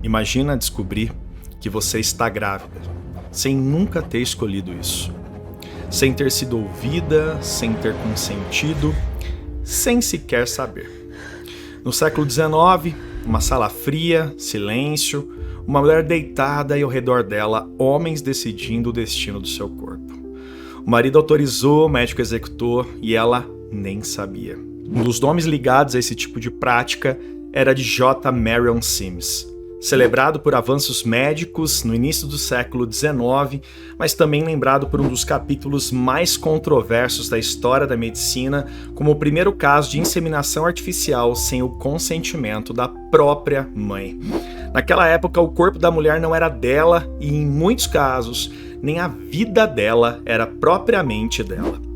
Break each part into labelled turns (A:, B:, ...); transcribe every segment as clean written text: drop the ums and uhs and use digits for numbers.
A: Imagina descobrir que você está grávida, sem nunca ter escolhido isso. Sem ter sido ouvida, sem ter consentido, sem sequer saber. No século XIX, uma sala fria, silêncio, uma mulher deitada e ao redor dela, homens decidindo o destino do seu corpo. O marido autorizou, o médico executou e ela nem sabia. Um dos nomes ligados a esse tipo de prática era de J. Marion Sims. Celebrado por avanços médicos no início do século XIX, mas também lembrado por um dos capítulos mais controversos da história da medicina, como o primeiro caso de inseminação artificial sem o consentimento da própria mãe. Naquela época, o corpo da mulher não era dela e, em muitos casos, nem a vida dela era propriamente dela.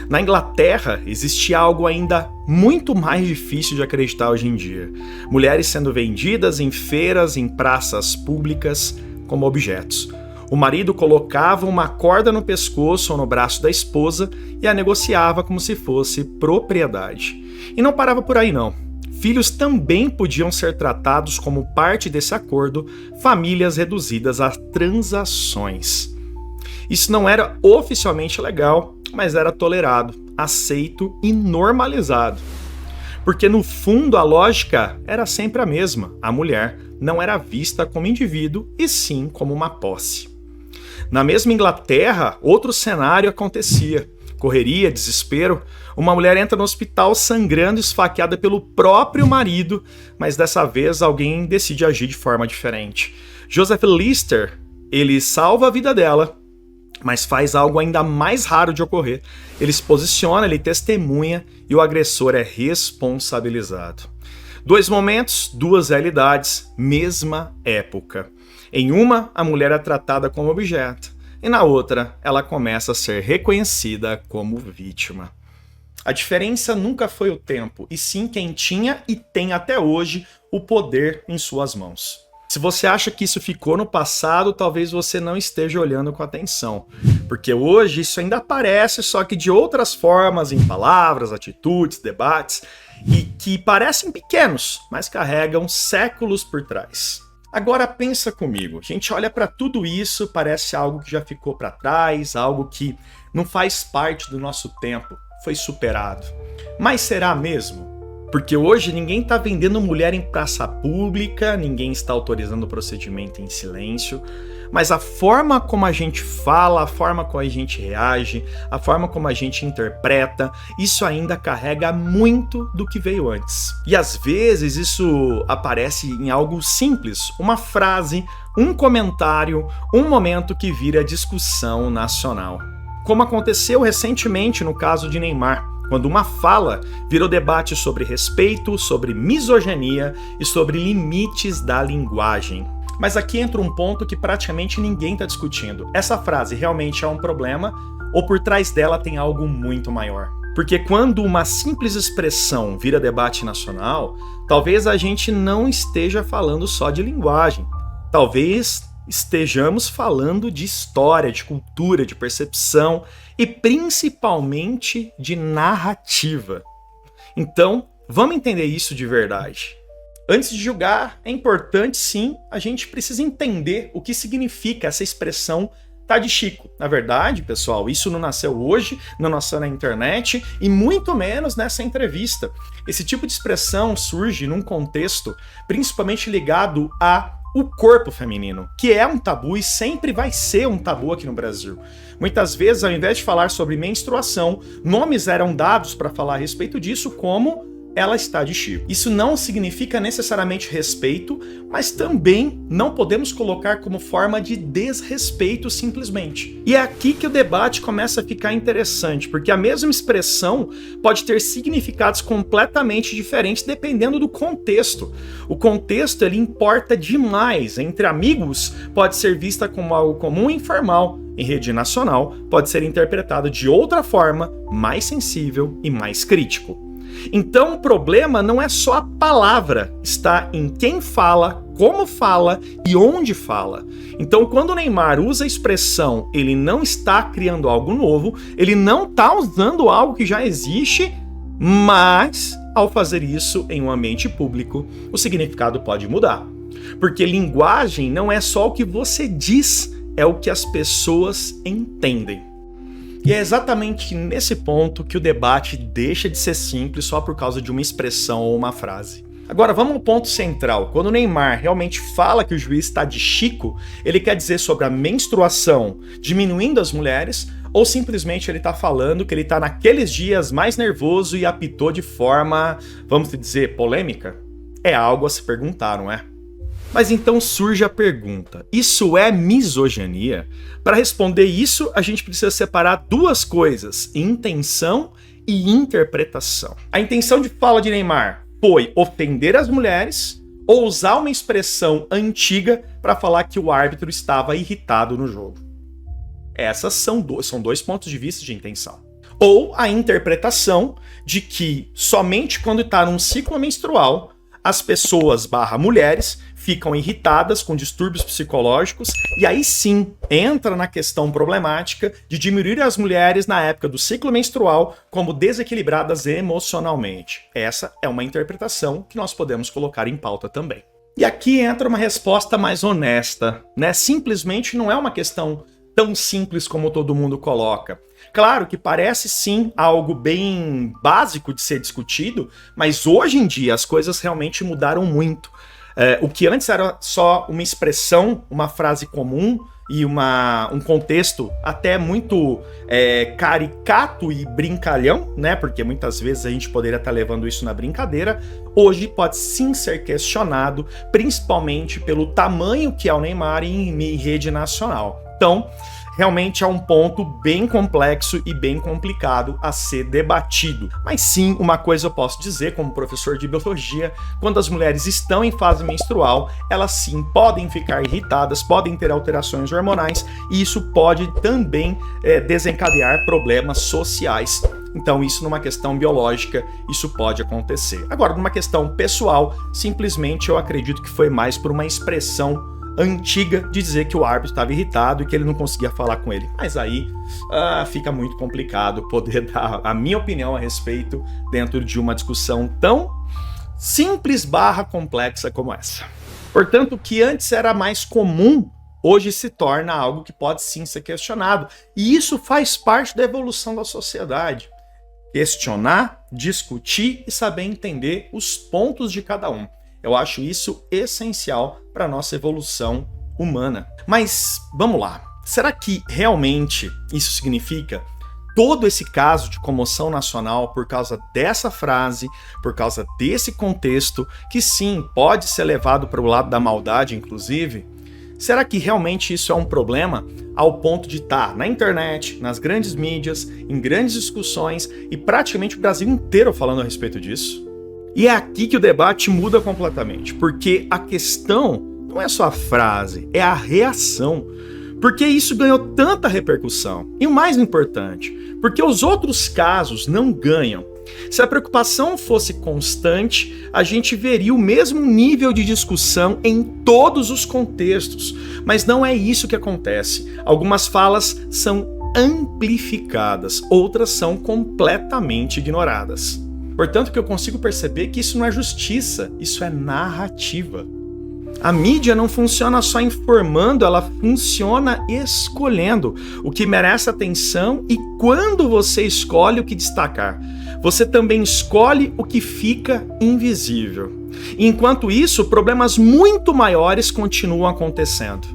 A: Na Inglaterra, existia algo ainda muito mais difícil de acreditar hoje em dia. Mulheres sendo vendidas em feiras, em praças públicas, como objetos. O marido colocava uma corda no pescoço ou no braço da esposa e a negociava como se fosse propriedade. E não parava por aí não. Filhos também podiam ser tratados como parte desse acordo, famílias reduzidas a transações. Isso não era oficialmente legal, mas era tolerado, aceito e normalizado. Porque no fundo a lógica era sempre a mesma. A mulher não era vista como indivíduo e sim como uma posse. Na mesma Inglaterra, outro cenário acontecia. Correria, desespero. Uma mulher entra no hospital sangrando, esfaqueada pelo próprio marido, mas dessa vez alguém decide agir de forma diferente. Joseph Lister, ele salva a vida dela, mas faz algo ainda mais raro de ocorrer. Ele se posiciona, ele testemunha e o agressor é responsabilizado. Dois momentos, duas realidades, mesma época. Em uma, a mulher é tratada como objeto, e na outra, ela começa a ser reconhecida como vítima. A diferença nunca foi o tempo, e sim quem tinha e tem até hoje o poder em suas mãos. Se você acha que isso ficou no passado, talvez você não esteja olhando com atenção. Porque hoje isso ainda aparece, só que de outras formas, em palavras, atitudes, debates, e que parecem pequenos, mas carregam séculos por trás. Agora pensa comigo, a gente olha para tudo isso, parece algo que já ficou para trás, algo que não faz parte do nosso tempo, foi superado. Mas será mesmo? Porque hoje ninguém está vendendo mulher em praça pública, ninguém está autorizando o procedimento em silêncio, mas a forma como a gente fala, a forma como a gente reage, a forma como a gente interpreta, isso ainda carrega muito do que veio antes. E às vezes isso aparece em algo simples, uma frase, um comentário, um momento que vira discussão nacional. Como aconteceu recentemente no caso de Neymar, quando uma fala virou debate sobre respeito, sobre misoginia e sobre limites da linguagem. Mas aqui entra um ponto que praticamente ninguém está discutindo. Essa frase realmente é um problema ou por trás dela tem algo muito maior? Porque quando uma simples expressão vira debate nacional, talvez a gente não esteja falando só de linguagem. Talvez estejamos falando de história, de cultura, de percepção e principalmente de narrativa. Então, vamos entender isso de verdade. Antes de julgar, é importante sim, a gente precisa entender o que significa essa expressão tá de Chico. Na verdade, pessoal, isso não nasceu hoje, não nasceu na internet e muito menos nessa entrevista. Esse tipo de expressão surge num contexto principalmente ligado o corpo feminino, que é um tabu e sempre vai ser um tabu aqui no Brasil. Muitas vezes, ao invés de falar sobre menstruação, nomes eram dados para falar a respeito disso, como ela está de Chico. Isso não significa necessariamente respeito, mas também não podemos colocar como forma de desrespeito simplesmente. E é aqui que o debate começa a ficar interessante, porque a mesma expressão pode ter significados completamente diferentes dependendo do contexto. O contexto ele importa demais. Entre amigos pode ser vista como algo comum e informal. Em rede nacional pode ser interpretado de outra forma, mais sensível e mais crítico. Então o problema não é só a palavra, está em quem fala, como fala e onde fala. Então quando o Neymar usa a expressão ele não está criando algo novo, ele não está usando algo que já existe, mas ao fazer isso em um ambiente público, o significado pode mudar. Porque linguagem não é só o que você diz, é o que as pessoas entendem. E é exatamente nesse ponto que o debate deixa de ser simples só por causa de uma expressão ou uma frase. Agora, vamos ao ponto central. Quando o Neymar realmente fala que o juiz está de chico, ele quer dizer sobre a menstruação diminuindo as mulheres, ou simplesmente ele está falando que ele está naqueles dias mais nervoso e apitou de forma, vamos dizer, polêmica? É algo a se perguntar, não é? Mas então surge a pergunta, isso é misoginia? Para responder isso, a gente precisa separar duas coisas, intenção e interpretação. A intenção de fala de Neymar foi ofender as mulheres ou usar uma expressão antiga para falar que o árbitro estava irritado no jogo. Essas são dois pontos de vista de intenção. Ou a interpretação de que somente quando está num ciclo menstrual, as pessoas mulheres ficam irritadas com distúrbios psicológicos e aí sim entra na questão problemática de diminuir as mulheres na época do ciclo menstrual como desequilibradas emocionalmente. Essa é uma interpretação que nós podemos colocar em pauta também. E aqui entra uma resposta mais honesta, né? Simplesmente não é uma questão tão simples como todo mundo coloca. Claro que parece sim algo bem básico de ser discutido, mas hoje em dia as coisas realmente mudaram muito. O que antes era só uma expressão, uma frase comum e um contexto até muito caricato e brincalhão, né? Porque muitas vezes a gente poderia estar levando isso na brincadeira, hoje pode sim ser questionado, principalmente pelo tamanho que é o Neymar em rede nacional. Então, realmente é um ponto bem complexo e bem complicado a ser debatido. Mas sim, uma coisa eu posso dizer como professor de biologia, quando as mulheres estão em fase menstrual, elas sim podem ficar irritadas, podem ter alterações hormonais e isso pode também desencadear problemas sociais. Então isso numa questão biológica, isso pode acontecer. Agora, numa questão pessoal, simplesmente eu acredito que foi mais por uma expressão antiga de dizer que o árbitro estava irritado e que ele não conseguia falar com ele. Mas aí fica muito complicado poder dar a minha opinião a respeito dentro de uma discussão tão simples / complexa como essa. Portanto, o que antes era mais comum, hoje se torna algo que pode sim ser questionado. E isso faz parte da evolução da sociedade. Questionar, discutir e saber entender os pontos de cada um. Eu acho isso essencial para a nossa evolução humana. Mas vamos lá, será que realmente isso significa todo esse caso de comoção nacional por causa dessa frase, por causa desse contexto, que sim, pode ser levado para o lado da maldade, inclusive? Será que realmente isso é um problema ao ponto de estar na internet, nas grandes mídias, em grandes discussões e praticamente o Brasil inteiro falando a respeito disso? E é aqui que o debate muda completamente, porque a questão não é só a frase, é a reação. Porque isso ganhou tanta repercussão. E o mais importante, porque os outros casos não ganham. Se a preocupação fosse constante, a gente veria o mesmo nível de discussão em todos os contextos. Mas não é isso que acontece. Algumas falas são amplificadas, outras são completamente ignoradas. Portanto, que eu consigo perceber que isso não é justiça, isso é narrativa. A mídia não funciona só informando, ela funciona escolhendo o que merece atenção e quando você escolhe o que destacar, você também escolhe o que fica invisível. Enquanto isso, problemas muito maiores continuam acontecendo,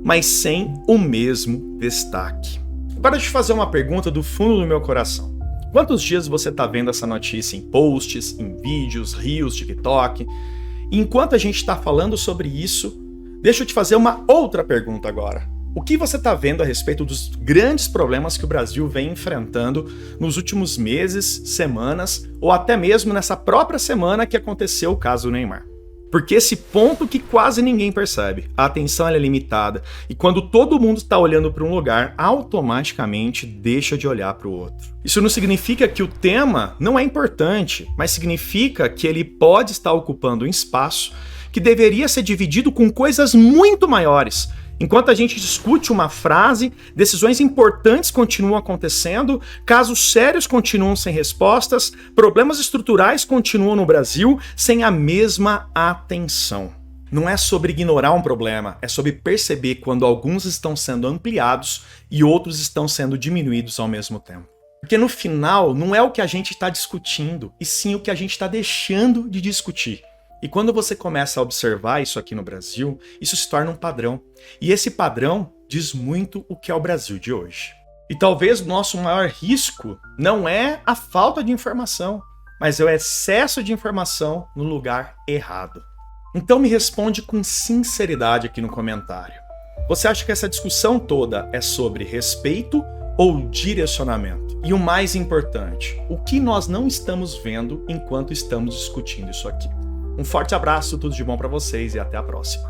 A: mas sem o mesmo destaque. Agora deixa eu fazer uma pergunta do fundo do meu coração. Quantos dias você está vendo essa notícia em posts, em vídeos, reels, TikTok? E enquanto a gente está falando sobre isso, deixa eu te fazer uma outra pergunta agora. O que você está vendo a respeito dos grandes problemas que o Brasil vem enfrentando nos últimos meses, semanas, ou até mesmo nessa própria semana que aconteceu o caso do Neymar? Porque esse ponto que quase ninguém percebe, a atenção é limitada, e quando todo mundo está olhando para um lugar, automaticamente deixa de olhar para o outro. Isso não significa que o tema não é importante, mas significa que ele pode estar ocupando um espaço que deveria ser dividido com coisas muito maiores. Enquanto a gente discute uma frase, decisões importantes continuam acontecendo, casos sérios continuam sem respostas, problemas estruturais continuam no Brasil sem a mesma atenção. Não é sobre ignorar um problema, é sobre perceber quando alguns estão sendo ampliados e outros estão sendo diminuídos ao mesmo tempo. Porque no final, não é o que a gente está discutindo, e sim o que a gente está deixando de discutir. E quando você começa a observar isso aqui no Brasil, isso se torna um padrão. E esse padrão diz muito o que é o Brasil de hoje. E talvez o nosso maior risco não é a falta de informação, mas é o excesso de informação no lugar errado. Então me responde com sinceridade aqui no comentário. Você acha que essa discussão toda é sobre respeito ou direcionamento? E o mais importante, o que nós não estamos vendo enquanto estamos discutindo isso aqui? Um forte abraço, tudo de bom para vocês e até a próxima.